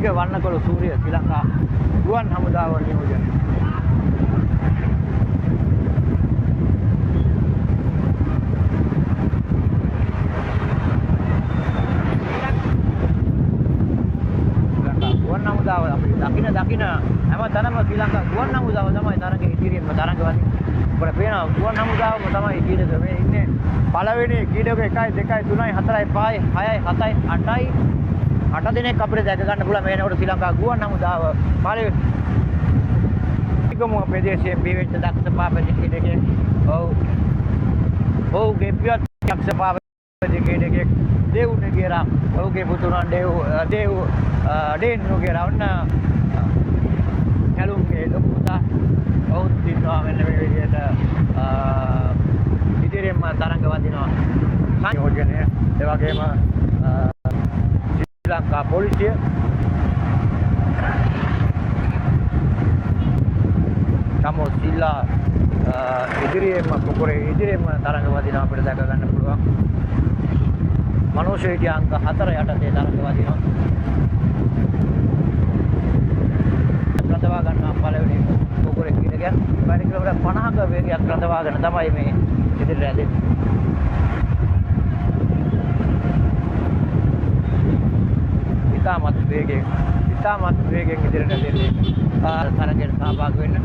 බුද්ධික වර්ණකොළ සූර්ය ශ්‍රී ලංකා ගුවන් හමුදාව නියෝජනය. ගුවන් හමුදාව අපිට දකින හැමතැනම ශ්‍රී ලංකා ගුවන් හමුදාව තමයි තරඟ ඉදිරියෙන්ම තරඟ වදින්නේ. අපිට පේනවා ගුවන් හමුදාවම තමයි ඊටද මේ ඉන්නේ. පළවෙනි කීඩක 1 2 3 4 5 6 7 8යි 8 දිනක් අපිට දැක ගන්න පුළුවන් මේනකොට ශ්‍රී ලංකා ගුවන් හමුදාව පළවෙනි ප්‍රදේශයේ බිවෙච්ච දක්ෂ පාපති කීඩකේ ඔව්ගේ පියත් දක්ෂ පාපති කීඩකේ දේවුනේ කියලා ඔව්ගේ පුතුණන් දේන්නු කියලා ඔන්න කැලුම්ගේ ලොකුතා ඔව් දිනවා මෙන්න මේ විදිහට ඉදිරියෙන්ම තරඟ වදිනවා සංයෝජනය ඒ වගේම ශ්‍රී ලංකා පොලිසිය තමෝ සිල්ලා ඉදිරියෙන්ම පොකුරේ ඉදිරියෙන්ම තරඟ වදිනවා අපිට දැක ගන්න පුළුවන් මනෝෂ හිටිය අංක 4 යටතේ තරඟ වදිනවා රඳවා ගන්නවා පළවෙනි පොකුරේ කීඩකයන් වැඩි කිලෝමීටර් 50ක වේගයක් රඳවාගෙන තමයි මේ ඉදිරියට ඇදෙන්නේ. ඉතාමත් වේගයෙන් ඉදිරියට ඇදෙන්නේ. තරඟයට සහභාගී වෙන්න.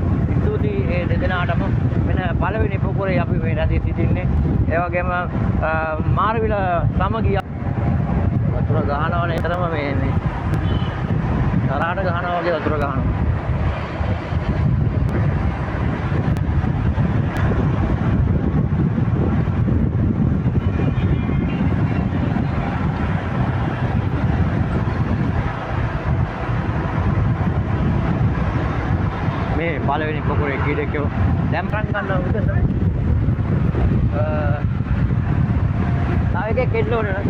ස්තුතියි ඒ දෙදෙනාටම මෙන්න පළවෙනි පොකුරේ අපි මේ රැඳී සිටින්නේ. ඒ වගේම මාරවිල සමගිය වතුර ගහනවනේ තරම මේ එන්නේ. තරහට ගහනවා වගේ වතුර ගහනවා. මේ පළවෙනි පොකුරේ කීඩකයෝ දැන් රන් ගන්නවා විතර. තව එකෙක් එන්න ඕනේ නේද?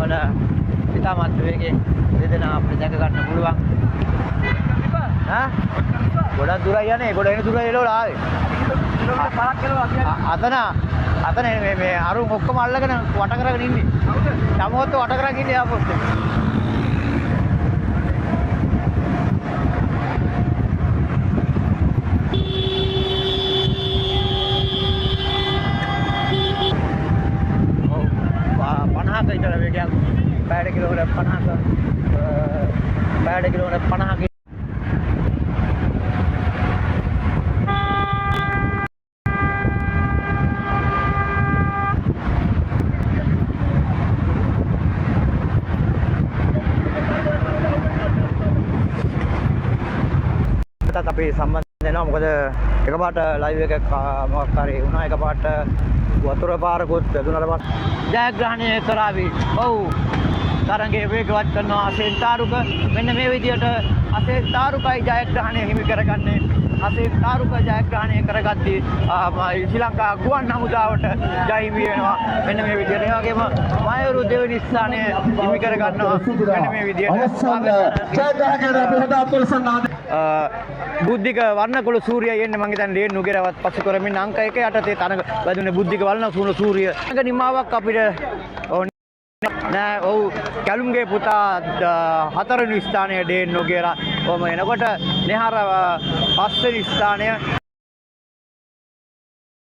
ඔන්න ඉතාමත් වේගයෙන් දෙදෙනා අපිට දැක ගන්න පුළුවන්. ගොඩක් දුරයි යන්නේ. ගොඩ එන දුරයි එළවල ආවේ. අතන මේ අරුන් ඔක්කොම අල්ලගෙන වට කරගෙන ඉන්නේ. තමෝත් වට කරගෙන ඉන්නේ ආපොත්. ඉතල වේගයක් පැයට කිලෝමීටර් 50ක පැයට කිලෝමීටර් 50ක අපි සම්බන්ධ වෙනවා මොකද එකපාරට ලයිව් එකක් මොකක් හරි වුණා එකපාරට වතුර පාරකුත් වැදුනට පස්සේ ජයග්‍රහණය කරાવી. ඔව් තරඟයේ වේගවත් කරනවා අසේන් තාරුක. මෙන්න මේ විදිහට අසේන් තාරුකයි ජයග්‍රහණය හිමි කරගන්නේ. අසේන් තාරුක ජයග්‍රහණය කරගද්දී ශ්‍රී ලංකා ගුවන් හමුදාවට ජය හිමි වෙනවා. මෙන්න මේ විදිහට. ඒ වගේම මයුරු දෙවෙනි ස්ථානය හිමි කරගන්නවා. මෙන්න මේ විදිහට. ජයග්‍රහණය අපි හොඳ අපොල්සන්නාද බුද්ධික වර්ණකොළ සූර්යය එන්නේ මං හිතන්නේ රේන් නුගේරවත් පසු කරමින් අංක 1 යටතේ තරඟ වැදුනේ බුද්ධික වර්ණකොළ සූර්ය. තරඟ නිමාවක් අපිට නෑ. ඔව් කැලුම්ගේ පුතා 4 වෙනි ස්ථානයේ රේන් නුගේරා. කොහොම එනකොට නෙහර 5 වෙනි ස්ථානය